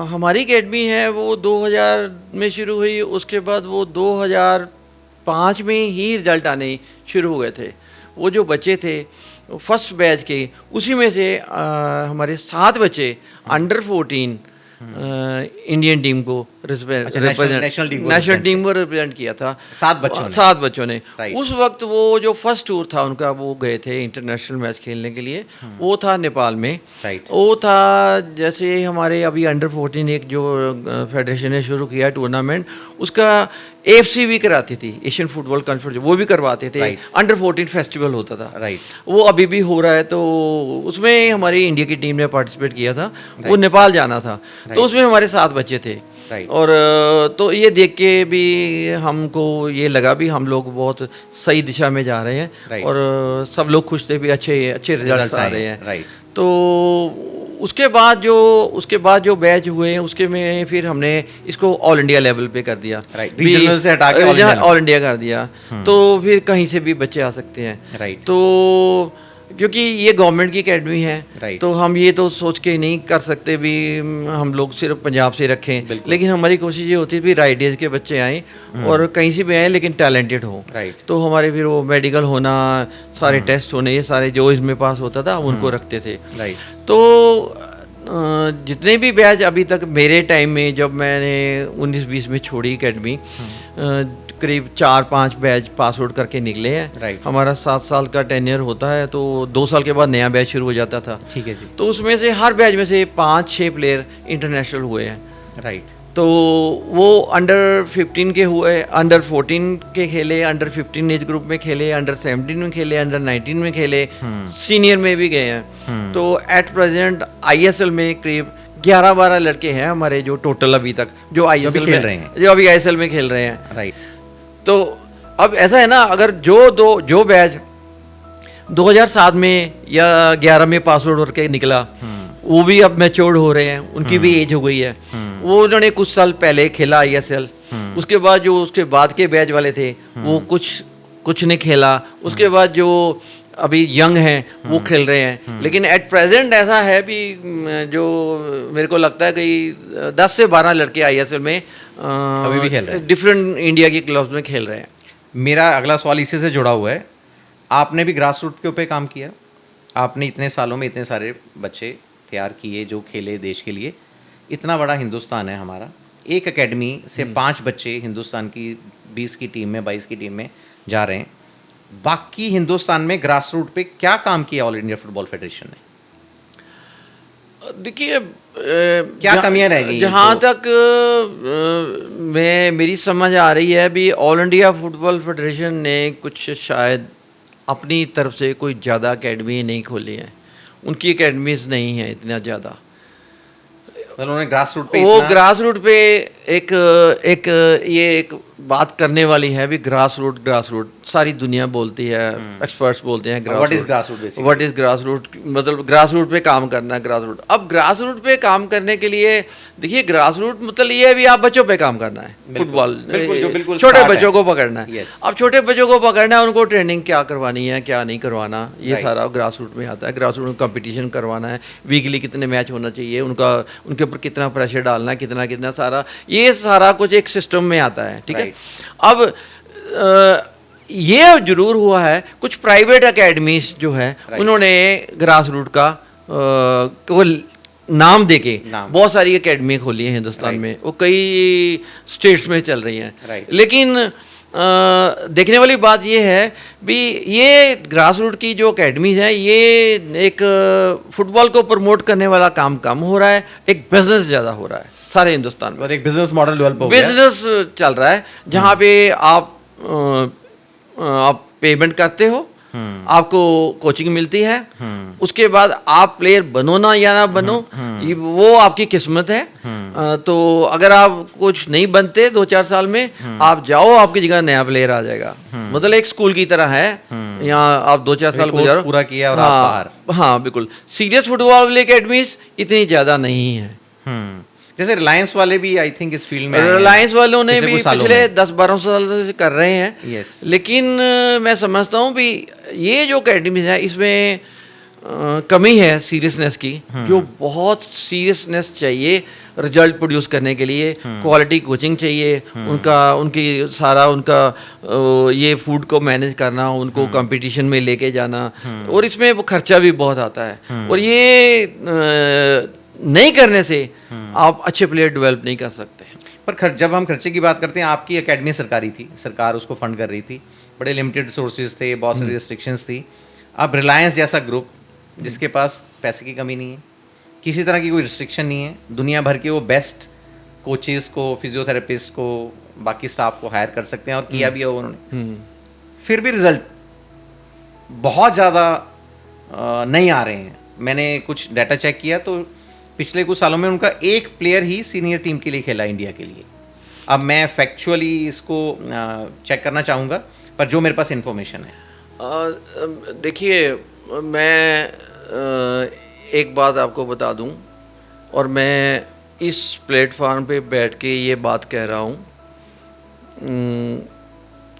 हमारी एकेडमी है वो 2000 में शुरू हुई, उसके बाद वो 2005 में ही रिजल्ट आने शुरू हो गए थे। वो जो बच्चे थे फर्स्ट बैच के, उसी में से हमारे 7 बच्चे अंडर 14 इंडियन टीम को नेशनल टीम को रिप्रेजेंट किया था। 7 बच्चों ने। उस वक्त वो जो फर्स्ट टूर था उनका, वो गए थे इंटरनेशनल मैच खेलने के लिए, वो था नेपाल में। वो था जैसे हमारे अभी अंडर 14 एक जो फेडरेशन ने शुरू किया टूर्नामेंट, उसका AFC भी कराती थी, एशियन फुटबॉल कॉन्फ्रेंस, वो भी करवाते थे। अंडर 14 फेस्टिवल होता था। वो अभी भी हो रहा है। तो उसमें हमारी इंडिया की टीम ने पार्टिसिपेट किया था। वो नेपाल जाना था। तो उसमें हमारे 7 बच्चे थे। और तो ये देख के भी हमको ये लगा भी हम लोग बहुत सही दिशा में जा रहे हैं, और सब लोग खुश थे भी अच्छे रिजल्ट्स आ रहे हैं। तो उसके बाद जो बैच हुए उसके में फिर हमने इसको ऑल इंडिया लेवल पे कर दिया, रीजनल से हटा के ऑल इंडिया कर दिया। तो फिर कहीं से भी बच्चे आ सकते हैं। तो क्योंकि ये गवर्नमेंट की एकेडमी है, तो हम ये तो सोच के नहीं कर सकते भी हम लोग सिर्फ पंजाब से रखें। लेकिन हमारी कोशिश ये होती है भी राइट एज के बच्चे आएँ और कहीं से भी आएँ लेकिन टैलेंटेड हो। तो हमारे फिर वो मेडिकल होना, सारे टेस्ट होने, ये सारे जो इसमें पास होता था उनको रखते थे। तो जितने भी बैच अभी तक मेरे टाइम में, जब मैंने 19-20 में छोड़ी एकेडमी, करीब 4-5 बैच पास आउट करके निकले हैं। हमारा 7 साल का टेन्योर होता है, तो 2 साल के बाद नया बैच शुरू हो जाता था। ठीक है जी। तो उसमें से हर बैच में से 5-6 प्लेयर इंटरनेशनल हुए हैं। तो वो अंडर 15 के हुए, अंडर 14 के खेले, अंडर 15 एज ग्रुप में खेले, अंडर 17 में खेले, अंडर 19 में खेले, सीनियर में भी गए हैं। तो एट प्रेजेंट ISL में करीब 11-12 लड़के हैं हमारे जो टोटल अभी तक जो ISL में रहे हैं, जो अभी ISL में खेल रहे हैं। तो अब ऐसा है ना, अगर जो बैच 2007 में या 11 में पास आउट करके निकला, वो भी अब मैच्योर्ड हो रहे हैं, उनकी भी एज हो गई है। वो उन्होंने कुछ साल पहले खेला ISL, उसके बाद जो उसके बाद के बैच वाले थे वो कुछ नहीं खेला, उसके बाद जो अभी यंग हैं वो खेल रहे हैं। लेकिन एट प्रेजेंट ऐसा है भी जो मेरे को लगता है कि 10 से 12 लड़के ISL में अभी भी खेल रहे हैं, डिफरेंट इंडिया के क्लब्स में खेल रहे हैं। मेरा अगला सवाल इसी से जुड़ा हुआ है। आपने भी ग्रास रूट के ऊपर काम किया, आपने इतने सालों में इतने सारे बच्चे तैयार किए जो खेले देश के लिए। इतना बड़ा हिंदुस्तान है हमारा, एक एकेडमी से 5 बच्चे हिंदुस्तान की 20 की टीम में 22 की टीम में जा रहे हैं। बाकी हिंदुस्तान में ग्रास रूट पे क्या काम किया ऑल इंडिया फुटबॉल फेडरेशन ने? देखिए क्या कमियां रह गई? जहाँ तक मेरी समझ आ रही है भी ऑल इंडिया फुटबॉल फेडरेशन ने कुछ शायद अपनी तरफ से कोई ज़्यादा एकेडमी नहीं खोली है, उनकी एकेडमीज नहीं है इतना ज़्यादा। उन्होंने ग्रास रूट पे वो ग्रास रूट पे एक बात करने वाली है भी ग्रास रूट सारी दुनिया बोलती है, एक्सपर्ट्स बोलते हैं what is grass root, what is grass root, मतलब ग्रास रूट पे काम करना है। ग्रास रूट, अब ग्रास रूट पे काम करने के लिए देखिए ग्रास रूट मतलब ये है भी आप बच्चों पे काम करना है, फुटबॉल छोटे बच्चों को पकड़ना है। अब छोटे बच्चों को पकड़ना है, उनको ट्रेनिंग क्या करवानी है क्या नहीं करवाना, ये सारा ग्रास रूट में आता है। ग्रास रूट में कंपटीशन करवाना है, वीकली कितने मैच होना चाहिए, उनके ऊपर कितना प्रेशर डालना है, कितना सारा, ये सारा कुछ एक सिस्टम में आता है। ठीक है, अब ये जरूर हुआ है कुछ प्राइवेट एकेडमीज जो है उन्होंने ग्रास रूट का केवल नाम देके बहुत सारी एकेडमी खोली है हिंदुस्तान में, वो कई स्टेट्स में चल रही हैं। लेकिन देखने वाली बात ये है भी ये ग्रास रूट की जो एकेडमीज हैं ये एक फुटबॉल को प्रमोट करने वाला काम कम हो रहा है, एक बिजनेस ज़्यादा हो रहा है सारे हिंदुस्तान में। और एक बिजनेस मॉडल डेवलप हो गया, बिजनेस चल रहा है जहाँ पे आप पेमेंट करते हो, आपको कोचिंग मिलती है, उसके बाद आप प्लेयर बनो ना या ना बनो वो आपकी किस्मत है। तो अगर आप कुछ नहीं बनते 2-4 साल में, आप जाओ, आपकी जगह नया प्लेयर आ जाएगा। मतलब एक स्कूल की तरह है, यहाँ आप 2-4 साल गुजारो, पूरा किया और आप बाहर। हाँ बिल्कुल, सीरियस फुटबॉल वाली एकेडमीज इतनी ज़्यादा नहीं है। जैसे रिलायंस वाले भी आई थिंक इस फील्ड में, रिलायंस वालों ने भी पिछले 10-12 साल से कर रहे हैं। लेकिन मैं समझता हूँ भी ये जो एकेडमी है इसमें कमी है सीरियसनेस की, जो बहुत सीरियसनेस चाहिए रिजल्ट प्रोड्यूस करने के लिए, क्वालिटी कोचिंग चाहिए, उनका ये फूड को मैनेज करना, उनको कंपटीशन में लेके जाना, और इसमें वो खर्चा भी बहुत आता है। और ये नहीं करने से आप अच्छे प्लेयर डेवलप नहीं कर सकते। पर जब हम खर्चे की बात करते हैं, आपकी एकेडमी सरकारी थी, सरकार उसको फंड कर रही थी, बड़े लिमिटेड रिसोर्सेज थे, बहुत सारी रिस्ट्रिक्शंस थी। अब रिलायंस जैसा ग्रुप जिसके पास पैसे की कमी नहीं है, किसी तरह की कोई रिस्ट्रिक्शन नहीं है, दुनिया भर के वो बेस्ट कोचेस को, फिजियोथेरेपिस्ट को, बाकी स्टाफ को हायर कर सकते हैं, और किया भी है उन्होंने, फिर भी रिजल्ट बहुत ज़्यादा नहीं आ रहे हैं। मैंने कुछ डाटा चेक किया तो पिछले कुछ सालों में उनका एक प्लेयर ही सीनियर टीम के लिए खेला इंडिया के लिए। अब मैं फैक्चुअली इसको चेक करना चाहूँगा, पर जो मेरे पास इन्फॉर्मेशन है। देखिए मैं एक बात आपको बता दूं, और मैं इस प्लेटफॉर्म पे बैठ के ये बात कह रहा हूँ,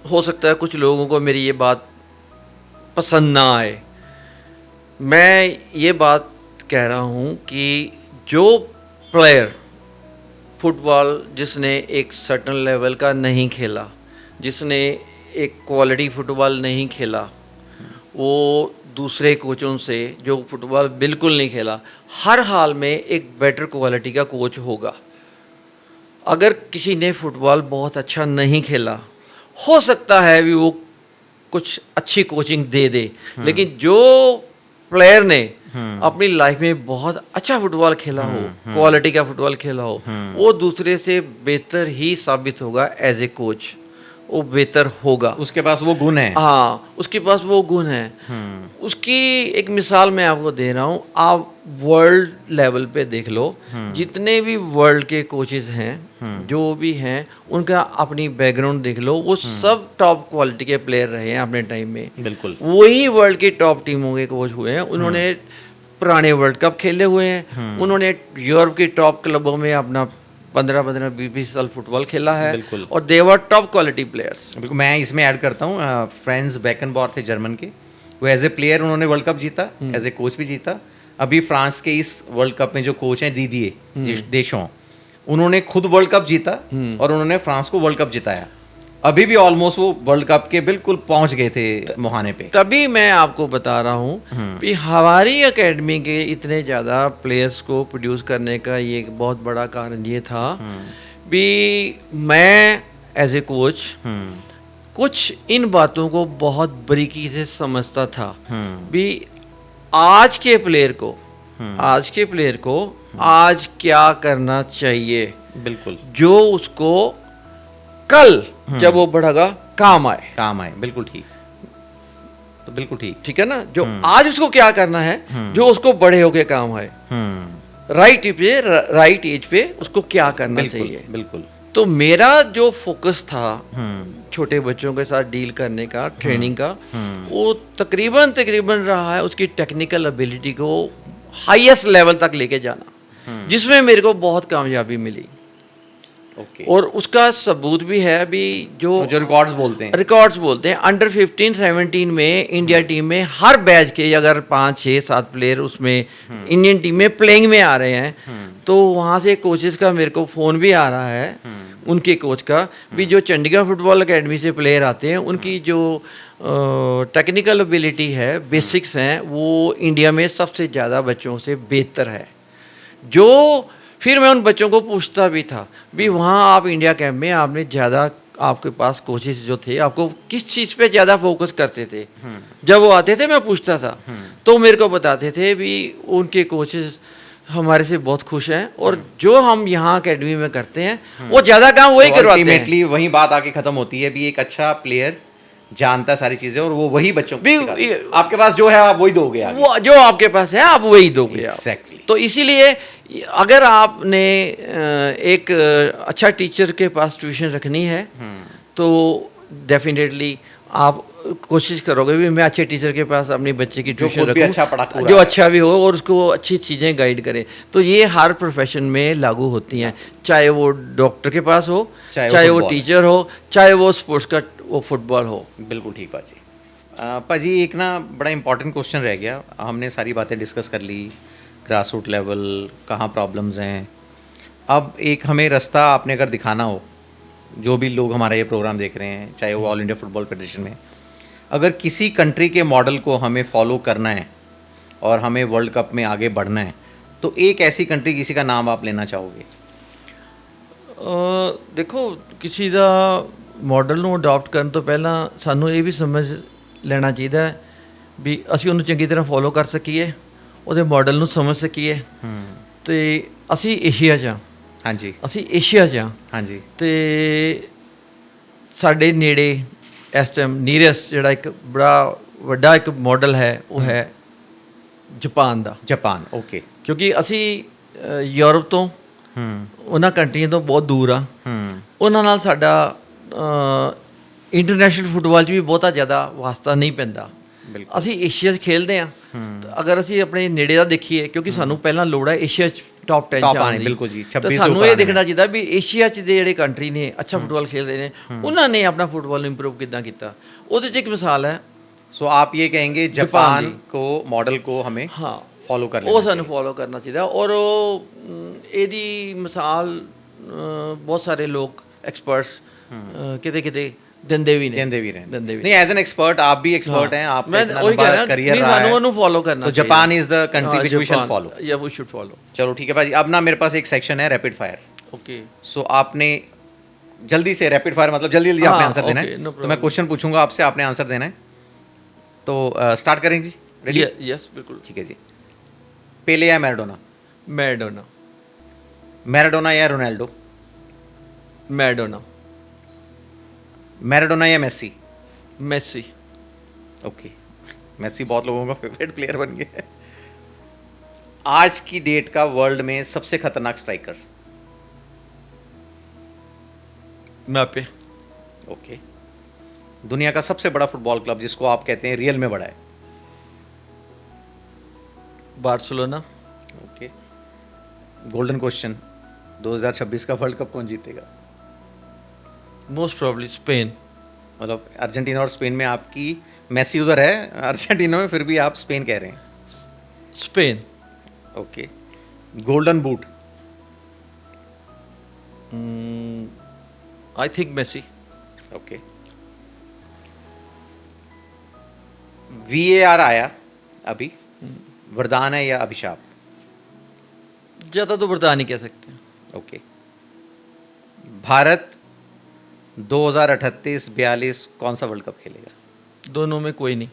हो सकता है कुछ लोगों को मेरी ये बात पसंद ना आए। मैं ये बात कह रहा हूँ कि जो प्लेयर फुटबॉल जिसने एक सर्टन लेवल का नहीं खेला, जिसने एक क्वालिटी फुटबॉल नहीं खेला, वो दूसरे कोचों से जो फुटबॉल बिल्कुल नहीं खेला, हर हाल में एक बेटर क्वालिटी का कोच होगा। अगर किसी ने फुटबॉल बहुत अच्छा नहीं खेला, हो सकता है भी वो कुछ अच्छी कोचिंग दे दे, लेकिन जो प्लेयर ने अपनी लाइफ में बहुत अच्छा फुटबॉल खेला हो, क्वालिटी का फुटबॉल खेला हो, वो दूसरे से बेहतर ही साबित होगा एज ए कोच, वो बेहतर होगा। उसके पास वो गुण है। हाँ, उसके पास वो गुण है। उसकी एक मिसाल मैं आपको दे रहा हूँ, आप वर्ल्ड लेवल पे देख लो, जितने भी वर्ल्ड के कोचेस हैं, जो भी हैं, उनका अपनी बैकग्राउंड देख लो, वो सब टॉप क्वालिटी के प्लेयर रहे हैं अपने टाइम में। बिल्कुल, वही वर्ल्ड के टॉप टीमों के कोच हुए हैं। उन्होंने पुराने वर्ल्ड कप खेले हुए हैं, उन्होंने यूरोप की टॉप क्लबों में अपना 15-15 20 साल फुटबॉल खेला है, बिल्कुल। और दे वर टॉप क्वालिटी प्लेयर्स। बिल्कुल, मैं इसमें ऐड करता हूँ, फ्रेंड्स बैकनबॉर थे जर्मन के, वो एज ए प्लेयर उन्होंने वर्ल्ड कप जीता, एज ए कोच भी जीता। अभी फ्रांस के इस वर्ल्ड कप में जो कोच हैं दीदिए देशों, उन्होंने खुद वर्ल्ड कप जीता और उन्होंने फ्रांस को वर्ल्ड कप जिताया। अभी भी ऑलमोस्ट वो वर्ल्ड कप के बिल्कुल पहुंच गए थे मुहाने पे। तभी मैं आपको बता रहा हूँ कि हमारी एकेडमी के इतने ज़्यादा प्लेयर्स को प्रोड्यूस करने का ये एक बहुत बड़ा कारण ये था भी मैं एज ए कोच कुछ इन बातों को बहुत बारीकी से समझता था भी आज के प्लेयर को आज क्या करना चाहिए, बिल्कुल, जो उसको कल जब वो बढ़ेगा काम आए। बिल्कुल ठीक, तो बिल्कुल ठीक है ना, जो आज उसको क्या करना है जो उसको बड़े होके काम आए, राइट एज पे उसको क्या करना चाहिए। बिल्कुल। तो मेरा जो फोकस था छोटे बच्चों के साथ डील करने का, ट्रेनिंग का, वो तकरीबन रहा है उसकी टेक्निकल एबिलिटी को हाईएस्ट लेवल तक लेके जाना, जिसमें मेरे को बहुत कामयाबी मिली। और उसका सबूत भी है अभी जो रिकॉर्ड्स बोलते हैं अंडर 15-17 में इंडिया टीम में हर बैच के अगर 5-6-7 प्लेयर उसमें इंडियन टीम में प्लेइंग में आ रहे हैं, तो वहाँ से कोचेस का मेरे को फ़ोन भी आ रहा है, उनके कोच का भी, जो चंडीगढ़ फुटबॉल एकेडमी से प्लेयर आते हैं उनकी जो टेक्निकल एबिलिटी है, बेसिक्स हैं, वो इंडिया में सबसे ज़्यादा बच्चों से बेहतर है। जो फिर मैं उन बच्चों को पूछता भी था भी वहाँ आप इंडिया कैंप में आपने ज़्यादा, आपके पास कोचेस जो थे आपको किस चीज़ पे ज़्यादा फोकस करते थे। जब वो आते थे मैं पूछता था तो मेरे को बताते थे भी उनके कोचेस हमारे से बहुत खुश हैं और जो हम यहाँ एकेडमी में करते हैं वो ज़्यादा काम वही करवाते हैं। अल्टीमेटली वही बात आके ख़त्म होती है भी एक अच्छा प्लेयर जानता सारी चीज़ें और वो वही बच्चों को सिखाता। आपके पास जो है आप वही दोगे, वो जो आपके पास है आप वही दोगे। Exactly. तो इसीलिए अगर आपने एक अच्छा टीचर के पास ट्यूशन रखनी है तो डेफिनेटली आप कोशिश करोगे भी मैं अच्छे टीचर के पास अपने बच्चे की ट्यूशन रखूं जो अच्छा भी हो और उसको अच्छी चीज़ें गाइड करे। तो ये हर प्रोफेशन में लागू होती हैं, चाहे वो डॉक्टर के पास हो, चाहे वो टीचर हो, चाहे वो स्पोर्ट्स का वो फुटबॉल हो। बिल्कुल ठीक पाजी। पाजी एक ना बड़ा इंपॉर्टेंट क्वेश्चन रह गया, हमने सारी बातें डिस्कस कर ली, ग्रास रूट लेवल कहाँ प्रॉब्लम्स हैं। अब एक हमें रास्ता आपने अगर दिखाना हो, जो भी लोग हमारा ये प्रोग्राम देख रहे हैं, चाहे वो ऑल इंडिया फुटबॉल फेडरेशन में, अगर किसी कंट्री के मॉडल को हमें फॉलो करना है और हमें वर्ल्ड कप में आगे बढ़ना है, तो एक ऐसी कंट्री किसी का नाम आप लेना चाहोगे? देखो, किसी का मॉडल ਨੂੰ ਅਡਾਪਟ ਕਰਨ ਤੋਂ ਪਹਿਲਾਂ ਸਾਨੂੰ ਇਹ ਵੀ ਸਮਝ ਲੈਣਾ ਚਾਹੀਦਾ ਵੀ ਅਸੀਂ ਉਹਨੂੰ ਚੰਗੀ ਤਰ੍ਹਾਂ ਫੋਲੋ ਕਰ ਸਕੀਏ, ਉਹਦੇ ਮਾਡਲ ਨੂੰ ਸਮਝ ਸਕੀਏ। ਤੇ ਅਸੀਂ ਏਸ਼ੀਆ 'ਚ ਹਾਂ। ਹਾਂਜੀ, ਅਸੀਂ ਏਸ਼ੀਆ 'ਚ ਹਾਂ। ਹਾਂਜੀ। ਤੇ ਸਾਡੇ ਨੇੜੇ ਇਸ ਟਾਈਮ ਨੀਅਰੈਸਟ ਜਿਹੜਾ ਇੱਕ ਬੜਾ ਵੱਡਾ ਇੱਕ ਮਾਡਲ ਹੈ ਉਹ ਹੈ ਜਾਪਾਨ ਦਾ। Japan, okay. ਕਿਉਂਕਿ ਅਸੀਂ ਯੂਰਪ ਤੋਂ ਉਹਨਾਂ ਕੰਟਰੀਆਂ ਤੋਂ ਬਹੁਤ ਦੂਰ ਆ, ਉਹਨਾਂ ਨਾਲ ਸਾਡਾ ਇੰਟਰਨੈਸ਼ਨਲ ਫੁੱਟਬਾਲ 'ਚ ਵੀ ਬਹੁਤਾ ਜ਼ਿਆਦਾ ਵਾਸਤਾ ਨਹੀਂ ਪੈਂਦਾ। ਅਸੀਂ ਏਸ਼ੀਆ 'ਚ ਖੇਡਦੇ ਹਾਂ। ਅਗਰ ਅਸੀਂ ਆਪਣੇ ਨੇੜੇ ਦਾ ਦੇਖੀਏ, ਕਿਉਂਕਿ ਸਾਨੂੰ ਪਹਿਲਾਂ ਲੋੜ ਹੈ ਏਸ਼ੀਆ 'ਚ ਟੌਪ 10 'ਚ ਆਉਣ ਦੀ। ਬਿਲਕੁਲ ਜੀ, ਤਾਂ ਸਾਨੂੰ ਇਹ ਦੇਖਣਾ ਚਾਹੀਦਾ ਵੀ ਏਸ਼ੀਆ 'ਚ ਦੇ ਜਿਹੜੇ ਕੰਟਰੀ ਨੇ ਅੱਛਾ ਫੁੱਟਬਾਲ ਖੇਡਦੇ ਨੇ, ਉਹਨਾਂ ਨੇ ਆਪਣਾ ਫੁੱਟਬਾਲ ਨੂੰ ਇੰਪਰੂਵ ਕਿੱਦਾਂ ਕੀਤਾ। ਉਹਦੇ 'ਚ ਇੱਕ ਮਿਸਾਲ ਹੈ। ਸੋ ਆਪ ਇਹ ਕहेंगे ਜਾਪਾਨ ਕੋ ਮਾਡਲ ਕੋ ਹमें ਫੋਲੋ ਕਰ ਲੈਣਾ, ਉਹ ਸਾਨੂੰ ਫੋਲੋ ਕਰਨਾ ਚਾਹੀਦਾ। ਔਰ ਇਹਦੀ ਮਿਸਾਲ ਬਹੁਤ ਸਾਰੇ ਲੋਕ ਐਕਸਪਰਟਸ ਕਿਤੇ ਦਿੰਦੇ ਵੀ ਨੇ। नहीं, एज एन एक्सपर्ट आप भी एक्सपर्ट हैं, आपका इतना लंबा करियर रहा है, ਉਹਨੂੰ ਫੋਲੋ ਕਰਨਾ। तो Japan is the country which we shall follow, या वी शुड फॉलो। चलो ठीक है भाई। अब ना मेरे पास एक सेक्शन है रैपिड फायर। ओके। सो आपने जल्दी से रैपिड फायर मतलब जल्दी जल्दी आपने आंसर देना है। तो मैं क्वेश्चन पूछूंगा आपसे, आपने आंसर देना है। तो स्टार्ट करें जी? रेडी? यस, बिल्कुल। ठीक है जी। पेले या मैराडोना? मैराडोना। मैराडोना या रोनाल्डो? मैराडोना। मैराडोना या मेसी? मेसी। ओके, मेसी बहुत लोगों का फेवरेट प्लेयर बन गया है। आज की डेट का वर्ल्ड में सबसे खतरनाक स्ट्राइकर? म्बाप्पे। ओके। दुनिया का सबसे बड़ा फुटबॉल क्लब जिसको आप कहते हैं रियल में बड़ा है? बार्सिलोना। ओके, गोल्डन क्वेश्चन, 2026 का वर्ल्ड कप कौन जीतेगा? Most probably Spain. मतलब अर्जेंटीना और स्पेन में आपकी, मेसी उधर है अर्जेंटीना में, फिर भी आप स्पेन कह रहे हैं। Spain. Okay, golden boot, I think Messi. Okay, VAR आया अभी, वरदान है या अभिशाप? ज़्यादा तो बता नहीं कह सकते। ओके, भारत 2038-42 कौन सा वर्ल्ड कप खेलेगा? दोनों में कोई नहीं।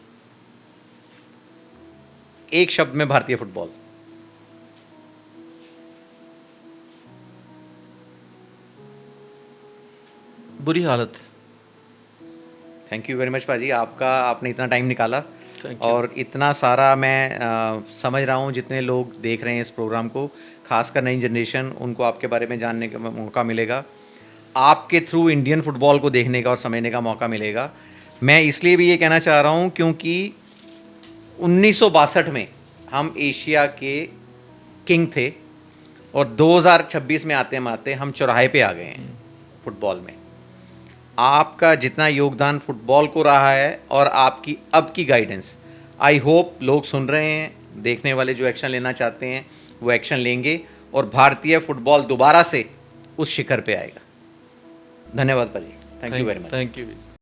एक शब्द में भारतीय फुटबॉल। बुरी हालत। थैंक यू वेरी मच पाजी, आपने इतना टाइम निकाला। Thank you. और इतना सारा मैं समझ रहा हूँ, जितने लोग देख रहे हैं इस प्रोग्राम को, खासकर नई जनरेशन, उनको आपके बारे में जानने का मौका मिलेगा, आपके थ्रू इंडियन फुटबॉल को देखने का और समझने का मौका मिलेगा। मैं इसलिए भी ये कहना चाह रहा हूँ क्योंकि 1962 में हम एशिया के किंग थे, और 2026 में आते आते हम चौराहे पे आ गए हैं फुटबॉल में। आपका जितना योगदान फुटबॉल को रहा है और आपकी अब की गाइडेंस, आई होप लोग सुन रहे हैं, देखने वाले जो एक्शन लेना चाहते हैं वो एक्शन लेंगे, और भारतीय फुटबॉल दोबारा से उस शिखर पे आएगा। धन्यवाद पाजी, thank you very much. Thank you.